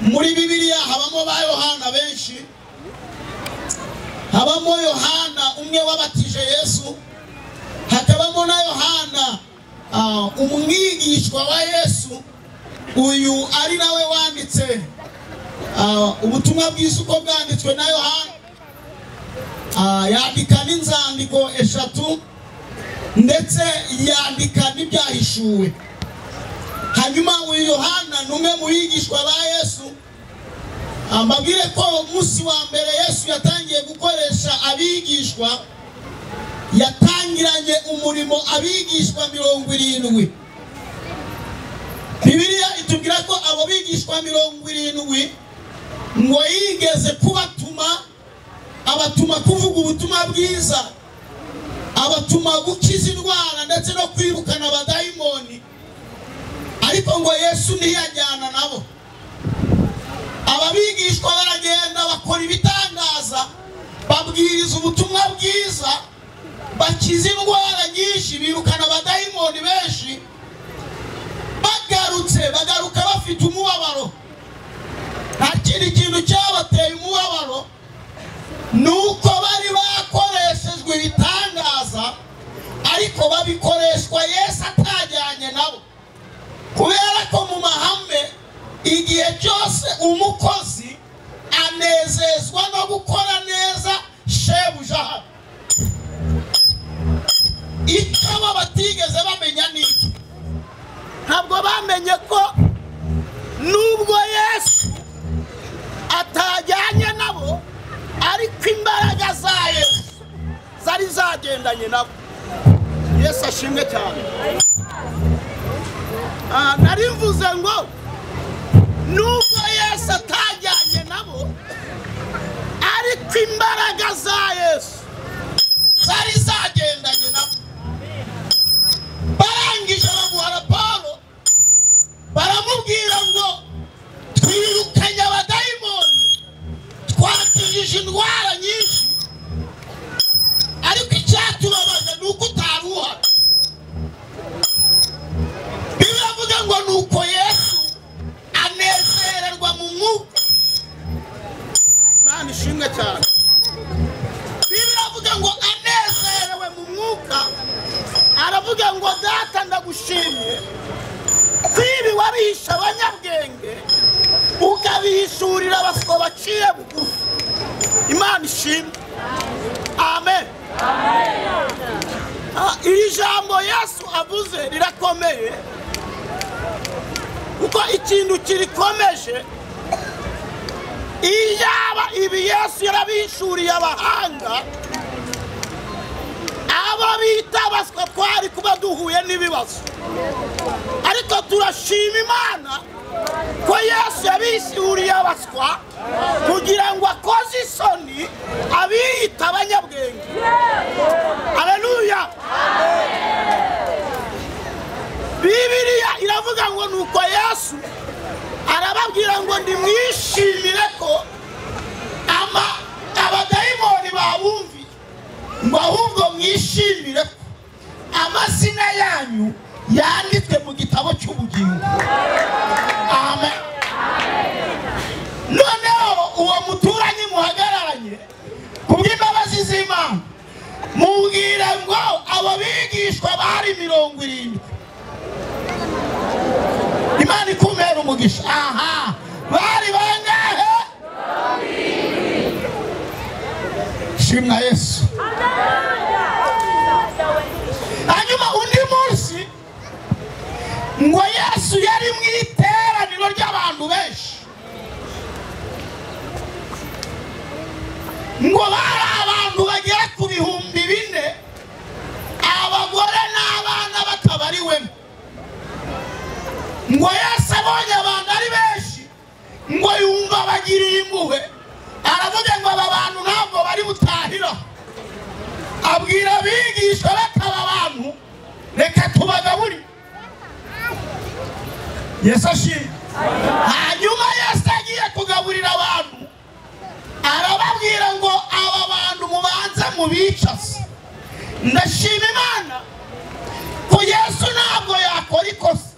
muri Bibiliya habamo ba Yohana benshi, habamo Yohana umwe wabatije Yesu, hakabamo na Yohana umwigishwa wa Yesu, uyu ari nawe wanditse ubutumwa bw'Isoko bwanditswe na Yohana, yandika n'inzandiko 3 ndetse yandika n'ibyahishuwe. Hanyuma uyu Yohana numwe mu bigishwa ba Yesu, ambabwire ko umunsi wa mbere Yesu yatangiye gukoresha abigishwa, yatangiranye umurimo abigishwa 70. Bibiliya itubwira ko abo bigishwa 70 ngo yigeze abatuma kuvuga ubutumwa bwiza, abatuma gukiza indwara ndetse no kwirukana abadayimoni. Ariko ngo Yesu ntiyajyana nabo. Ababigishwa baragenda bakora ibitangaza, babwiriza ubutumwa bwiza, bakiza indwara nyinshi, birukana abadayimoni benshi. Bagaruka bafite umubabaro. Nta kindi kintu cyabateye umubabaro nuko bari bakoreshejwe ibitangaza, ariko babikoreshwa Yesu atajyanye nabo. Kubera ko mu mahame igihe cyose umukozi anezezwa no gukora neza shebuja. Icyo batigeze bamenya n'iki, ntabwo bamenye ko nubwo Yesu atajyanye nabo, ariko imbaraga za Yesu zari zagendanye nabo. Yesu ashimwe cyane. Narivuze ngo nubwo Yesu atajyanye nabo, ariko imbaraga za Yesu zari zagendanye nabo. Barangije bamuhara Pawulo, baramubwira ngo twirukanye abadayimoni, twakijije indwara nyinshi, ariko icyatubabaza nuko utaruha. Biravuga ngo nuko Yesu anezererwa mu mwuka. Imana ishimwe cyane. Biravuga ngo anezerewe mu mwuka, aravuga ngo Data ndagushimye kwibi wabihisha abanyabwenge, ukabihishurira abaswa baciye bugufi. Imana ishimwe. Amen. Iri jambo Yesu avuze rirakomeye, kuko ikintu kirikomeje. Iyaba ibi Yesu yarabishuriye abahanga, abo bita abaswa twari kuba duhuye n'ibibazo. Ariko turashima Imana ko Yesu yabishuriye abaswa kugira ngo akoze isoni abiyita abanyabwenge. Haleluya. Bibiliya iravuga ngo nuko Yesu arababwira ngo ndimwishimire ko abadayimoni babumvi, ngo ahubwo mwishimire ko amazina yanyu yanditswe mu gitabo cy'ubugingo. Amen. Noneho uwo muturanyi muhagararanye kubw'imbabazi z'Imana, mubwire ngo abo bigishwa bari 70. Imana ikumera umugisha. Aha, bari bangahe? 70. Shimwa Yesu. Hanyuma undi munsi ngo Yesu yari mu iteraniro ry'abantu benshi, ngo bari abantu bagera ku 4,000, abagore n'abana bakabariwemo. Ngo Yesu abonye abantu ari benshi, ngo yumva bagiriye impuhwe, aravuga ngo aba bantu ntabwo bari butahira. Abwira abigishwa bakaba abantu, reka tubagaburire. Yesu ashimwe. Hanyuma Yesu agiye kugaburira abantu, arababwira ngo aba bantu mubanze mubicaze. Ndashima Imana ko Yesu ntabwo yakora ikosa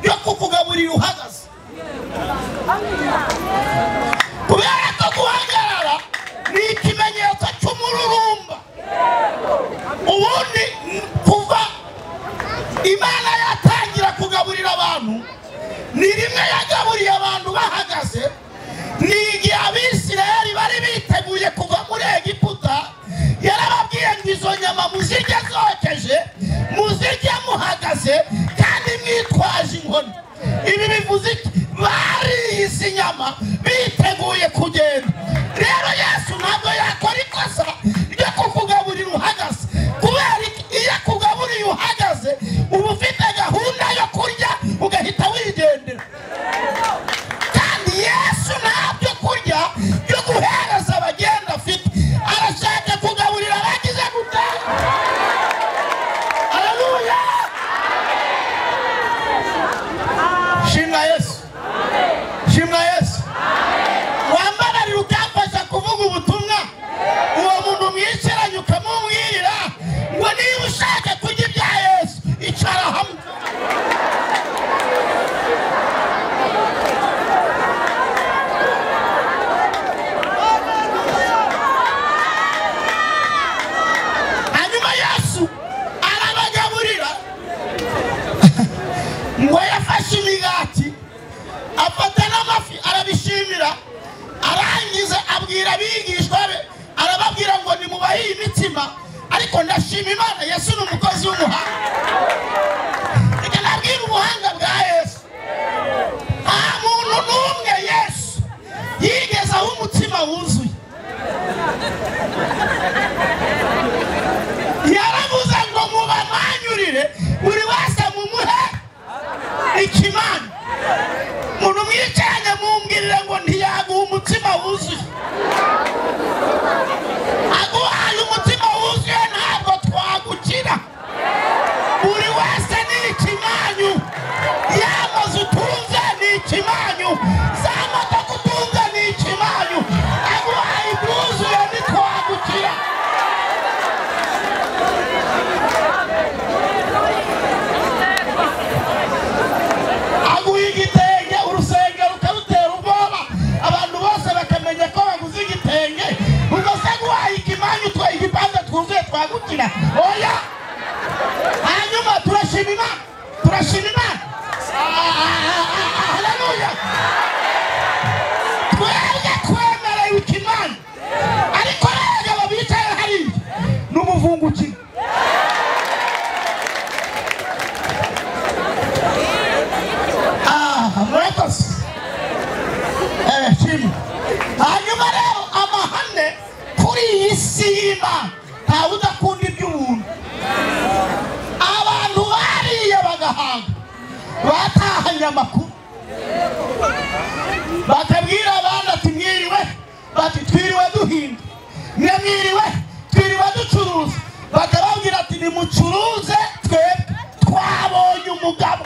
ryo kukugaburira uhagaze. kubera ko guhagarara ni ikimenyetso cy'umururumba. Ubundi kuva Imana yatangira kugaburira abantu, ni rimwe yagaburiye abantu bahagaze. Ni igihe Abisirayeli bari biteguye kuva muri Egiputa, yarababwiye ngo izo nyama muzirye zokeje, muzirye muhagaze kandi mwitwaje inkoni. Ibi bivuze bariye izi nyama biteguye kugenda. Rero Yesu ntabwo yakora ikosa ryo kukugaburira uhagaze, kubera iyo akugaburiye uhagaze uba ufite gahunda yo kurya ugahita wigendera. Kandi Yesu ntabyo kurya byo guhereza abagenda afite, arashaka kugaburira abagize gutaha. Haleluya! Shimwa Yesu, shimwa Yesu. Wambarira ukamfasha kuvuga ubutumwa, uwo muntu mwicaranye ukamubwira ngo niba ushaka kurya ibya Yesu icara hamwe. Hanyuma Yesu arabagaburira ngo yafashe imigati afata n'amafi arabishimira, arangiza abwira abigishwa be, arababwira ngo nimubahe imitima, ariko ndashima Imana. Yesu ni umukozi w'umuhanga. Reka nabwire ubuhanga bwa Yesu. Nta muntu n'umwe Yesu yigeze aho umutima wuzuye. Yaravuze ngo mubamanyurire buri wese mumuhe ikimana. Umuntu mwicaranye mumbwirire ngo ntiyaguha umutima wuzuye. Aguhaye umutima wuzuye ntabwo twagukira. Buri wese ni ikimanyu. Yamaze utunze ni ikimanyu, za modoka utunze ni ikimanyu. Aguhaye ibwuzuye ntitwagukira. Aguha igitenge, urusengero ukarutera ubwoba, abantu bose bakamenya ko baguze igitenge. Ubwo se aguhaye ikimanyu twaye igipande twuzuye twagukira? Oya. Hanyuma turashima Imana, turashima Imana. Haleluya! Twebwe twemerewe ikimana, ariko rero babicaye hariya n'umuvungukira. Murakoze. Shimwe. Hanyuma rero amahane kuri iyi si y'Imana, ntawe udakunda iby'ubuntu. Abantu bariye bagahanga, batahanye amakuru, bakabwira abandi ati mwiriwe, bati twiriwe duhinga, mwiriwe twiriwe ducuruza. Bakababwira ati nimucuruze, twebwe twabonye umugabo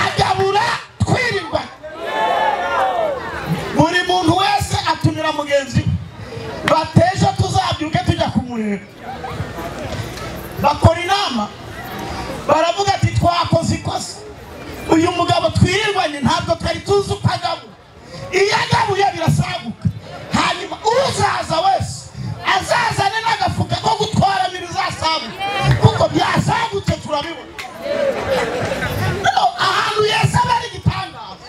agabura twirirwa. Buri muntu wese atumira mugenzi we, bateje tuzabyuke tujya kumureba. Bakora inama, baravuga ati twakoze ikosa, uyu mugabo twirirwanye ntabwo twari tuzi uko agabura. Iyo agabuye birasaguka. Hanyuma uzaza wese azazane n'agafuka ko gutwaramo ibizasaguka, kuko byasagutse turabibona. Ahantu Yesu aba ari igitangaza,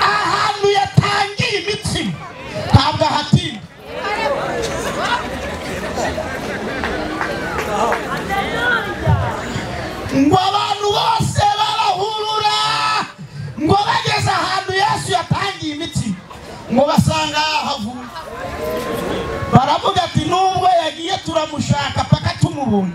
ahantu yatangiye imitsima ntabwo ahatinda. Ngo abantu bose barahurura, ngo bageze ahantu Yesu yatangiye imitsima, ngo basanga yahavuye. Baravuga ati nubwo yagiye turamushaka paka tumubonye.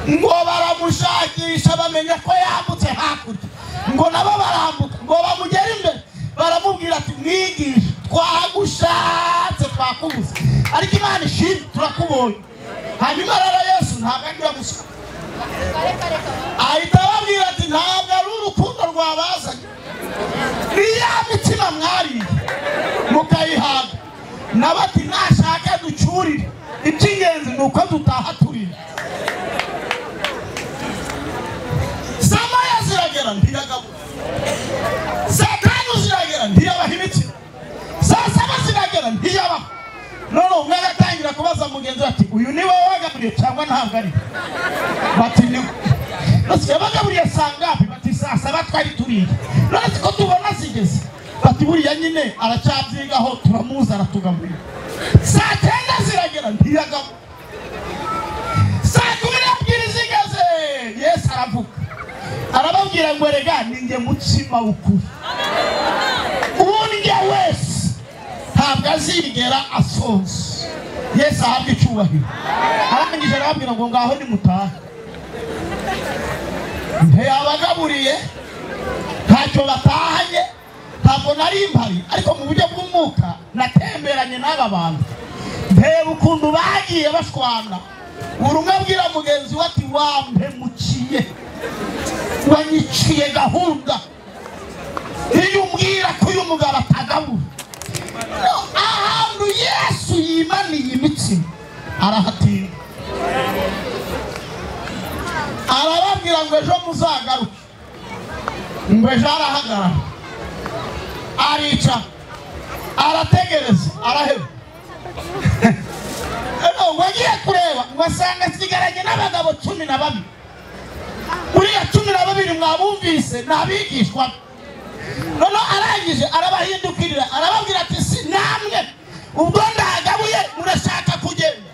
Ngo baramushakisha bamenya ko yambutse hakurya, ngo nabo barambuka, ngo bamugera imbere, baramubwira ati mwigisha twagushatse twakubuze, ariko Imana ishimwe turakubonye. Hanyuma rero Yesu ntabwo agira gusa, ahita ababwira ati ntabwo ari urukundo rwabazanye, ni ya mitima mwariye mukayihaga. Nabati nashaka ducurire, icy'ingenzi ni uko dutaha turire. Samaya ziragera ntiyagabura, Satani ziragera none umwe agatangira kubaza mugenzi ati uyu ni wowe wagaburiye cyangwa ntabwo ari bati ni basi yabagaburiye sangapi bati sasa batwari turiye none ko tubona zigeze bati buriya nyine aracyabyigaho turamuza aratugaburira saa 10 ziragera ntiyagabo saa 12 zigeze Yesu aravuga arababwira ngo rega ninjye mutsima ukuri undi wese ntabwo azigera asonza Yesu ahabwa icyubahiro arangije arababwira ngo ngaho ni mutaha ntiyabagaburiye ntacyo batahanye ntabwo nari impari ariko mu buryo bw'umwuka natemberanye n'aba bantu ntebe ukuntu bagiye bashwana buri umwe abwira mugenzi we ati wampemukiye wanyiciye gahunda iyo umbwira ko uyu mugabo atagabura ahantu Yesu yimaniye imitsima arahatinda arababwira ngo ejo muzagaruke ngo ejo arahagarara arica arategereza araheba wagiye kureba ngo asanga sigaranye n'abagabo 12 uriya 12 mwabumvise nabigishwa none arangije arabahindukirira arababwira ati si namwe ubwo ndagabuye murashaka kugenda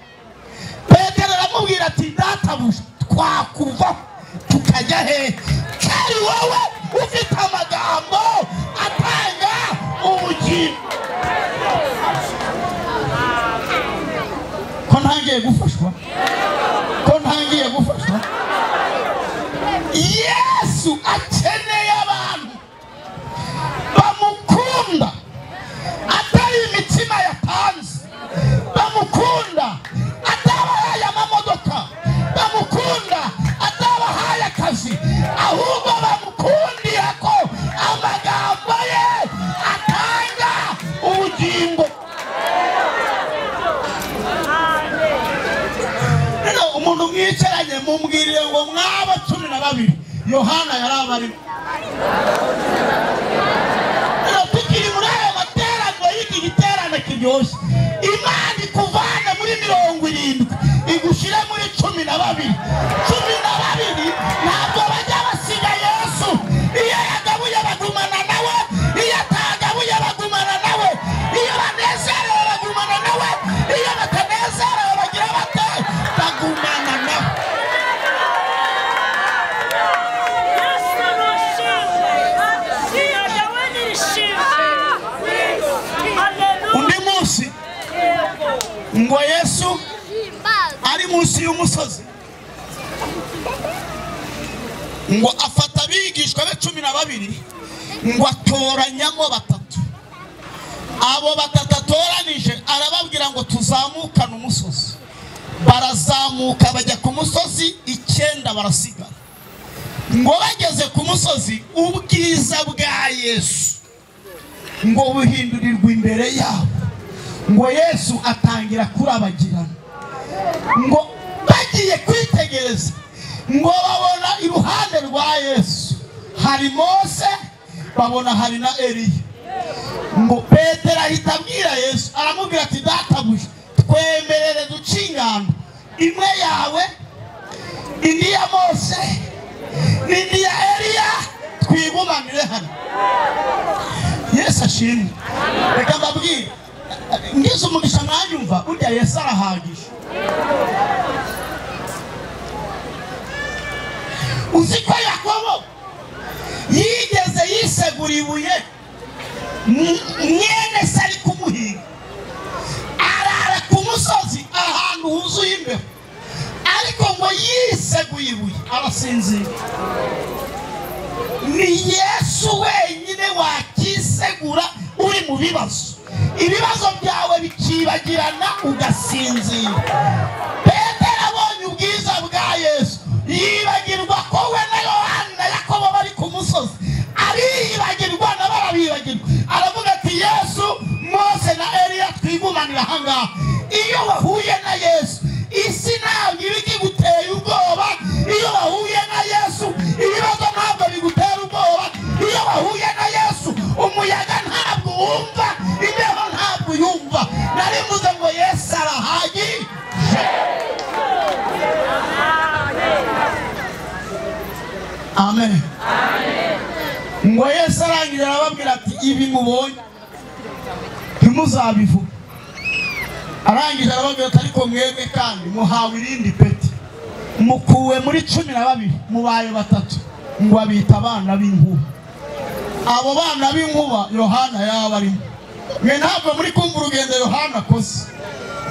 Petero aramubwira ati databuja twakuva tukajya he kari wowe ufite amagambo atanga ubugingo ko ntangiye gufashwa Yesu akeneye abantu bamukunda atari imitima yatanze bamukunda atabahaye amamodoka bamukunda atabahaye akazi ahubwo bamukundira ko amagambo ye atanga ubugingo umuntu mwicaranye mumbwirire ngo mwaba 12 Yohana yarabari tukiri muri ayo materaniro y'iki giterane kiryoshye Imana ikuvana muri 70 igushyira muri 12 ntabwo bajya basiga Yesu iyo yagabuye bagumana nawe iyo atagabuye bagumana nawe iyo banezerewe bagumana nawe iyo batanezerewe bagira bate bagumana nawe undi munsi ngo Yesu ari munsi y'umusozi ngo afata abigishwa be 12 ngo atoranyamo 3 abo 3 atoranije arababwira ngo tuzamukane umusozi barazamuka bajya ku musozi 9 barasigara ngo bageze ku musozi ubwiza bwa Yesu ngo buhindurirwa imbere yabo ngo Yesu atangira kurabagirana ngo bagiye kwitegereza ngo babona iruhande rwa Yesu hari Mose babona hari na Eliya ngo Petero ahita abwira Yesu aramubwira ati databuja twemerere ducingana imwe yawe indi ya Mose indi ya Eliya twigumanire hano Yesu ashimwe reka mbabwire ngize umugisha mwanyumva urya Yesu arahagije uziko Yakobo yigeze yisegura ibuye mwene se ari kumuhiga arara ku musozi ahantu huzuye imbeho ariko ngo yiseguye ibuye arasinzira ni Yesu wenyine wakisegura uri mu bibazo ibibazo byawe bikibagirana ugasinzira Petero abonye ubwiza bwa Yesu yibagirwa ko we na Yohana na Yakobo bari ku musozi aribagirwa na barabibagirwa aravuga ati Yesu Mose na Eliya twigumanira ahangaha iyo wahuye na Yesu isi ntabwo ibiguteye ubwoba iyo wahuye na Yesu ibibazo ntabwo bigutera ubwoba iyo wahuye na Yesu umuyaga ntabwo wumva imbeho ntabwo yumva nari mvuze ngo Yesu ati ibi mubonye ntimuzabivuga. Arangije arababwira ati ariko mwebwe kandi muhawe irindi peti, mukuwe muri 12 mubaye 3 ngo abita abana b'inkuba. Abo bana b'inkuba Yohana yabarimo. Mwe ntabwo muri kumva urugendo Yohana akoze.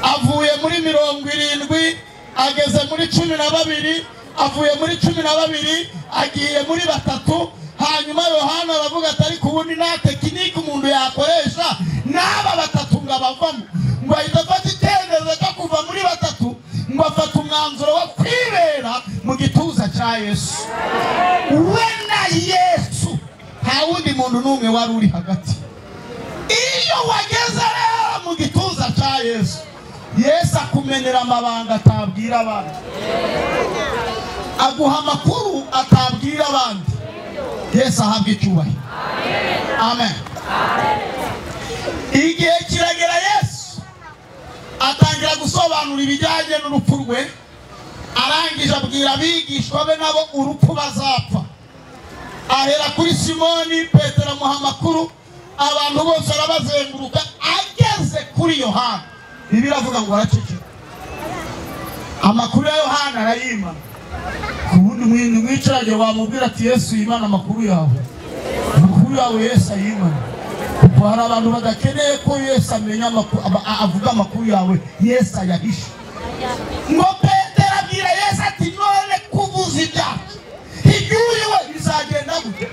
Avuye muri 70 ageze muri 12, avuye muri 12 agiye muri 3. Hanyuma Yohana aravuga ati ariko ubundi nta tekinike umuntu yakoresha n'aba 3 ngo abavamo, ngo ahita afata icyemezo cyo kuva muri 3 ngo afata umwanzuro wo kwibera mu gituza cya Yesu. We na Yesu nta wundi muntu n'umwe wari uri hagati. Iyo wageze rero mu gituza cya Yesu, Yesu akumenera amabanga atabwira abandi, aguha amakuru atabwira abandi. Yesu ahabwa icyubahiro. Amen. Igihe kiragera Yesu atangira gusobanura ibijyanye n'urupfu rwe. Arangije abwira abigishwa be nabo urupfu bazapfa. Ahera kuri Simoni Petero amuha amakuru, abantu bose arabazenguruka. Ageze kuri Yohana Bibiliya avuga ngo araceceka. Amakuru ya Yohana arayima. Ubundi mwicarage wamubwira ati Yesu yimana amakuru yawe. Amakuru yawe Yesu ayimana. Kuko hari abantu badakeneye ko Yesu amenya avuga amakuru yawe, Yesu ayahisha. Ngo Petero abwira Yesu ati none kuvuza ibyacu ibyuriwe bizagenda gute?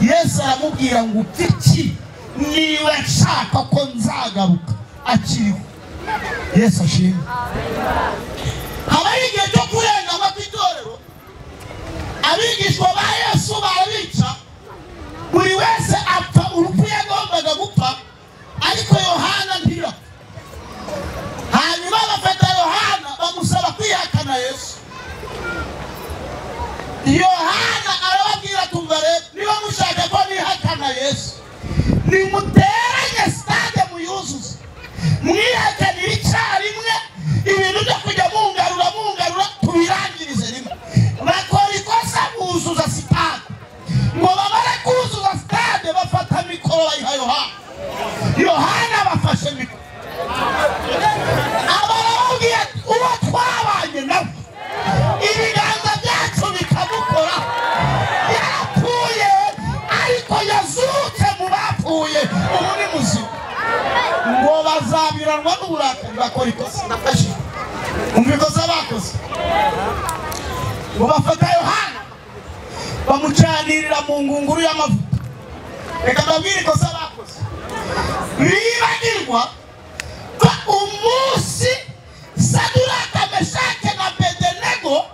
Yesu aramubwira ngo upfiki niwe nshaka ko nzagaruka akiriho. Yesu ashimwe. Habaye igihe cyo kurengama kw'itorero, abigishwa ba Yesu barabica, buri wese apfa urupfu yagombaga gupfa, ariko Yohana ntiyapfa. Hanyuma bafata Yohana bamusaba kwihakana Yesu. Yohana arababwira tumva rero, niba mushaka ko nihakana Yesu, nimuteranye stade muyuzuze, mwihakanire icyarimwe, ibintu byo kujya mungarura tubirangirize rimwe. Bakora ikosa buzuza stade, ngo bamare kuzuza stade bafata mikoro bayiha Yohana. Yohana bafashe mikoro, abarababwiye uwo twabanye nawe ibiganza byacu bikamukora, yarapfuye ariko yazutse mu bapfuye, ubu ni muzima. Ngo bazabiranwa n'uburakari bakora ikosa. Umva ikosa bakoze. Ngo bafata Yohana bamucanirira mu ngunguru y'amavuta. Reka mbabwire ikosa bakoze. Bibagirwa ko umunsi Saduraka, Meshake na Abednego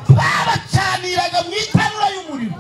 babacaniraga mu itanura y'umuriro,